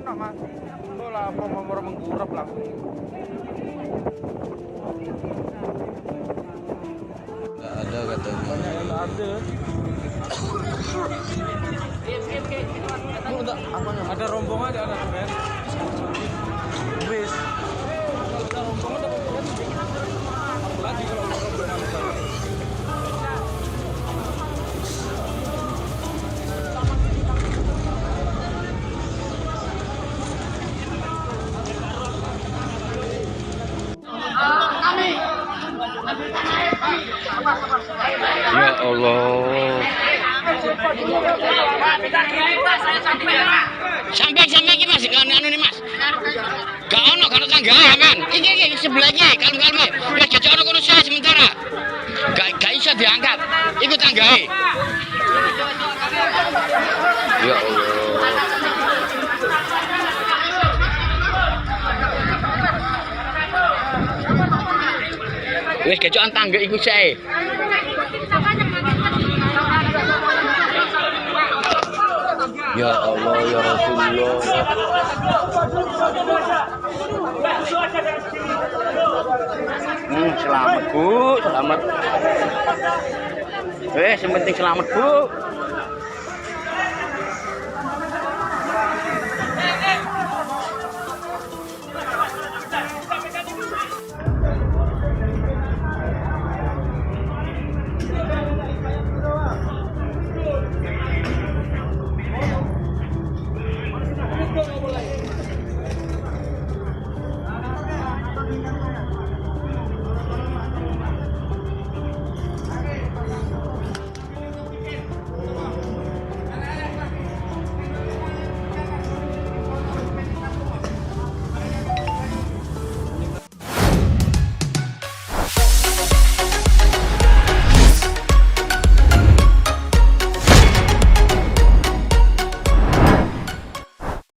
nak mas. Oh lah mau menggurap langsung. Nggak ada katanya. Banyak yang nggak ada. Ada rombongan aja ada Ben. Bis. Ada rombongan ada Ben. Lagi kalau rombongan besar. Ya Allah. Sampai iki Mas, kan anu nih Mas. Gak ono karo tanggae men. Iki sebelah iki, kalem-kalem. Wis jajak ono kono saya sementara. Gak iso diangkat. Iku tanggae. Ya Allah. Wis gecokan tangga iku sae. Ya Allah ya Rasulullah. Selamat Bu, selamat. Yang penting selamat Bu.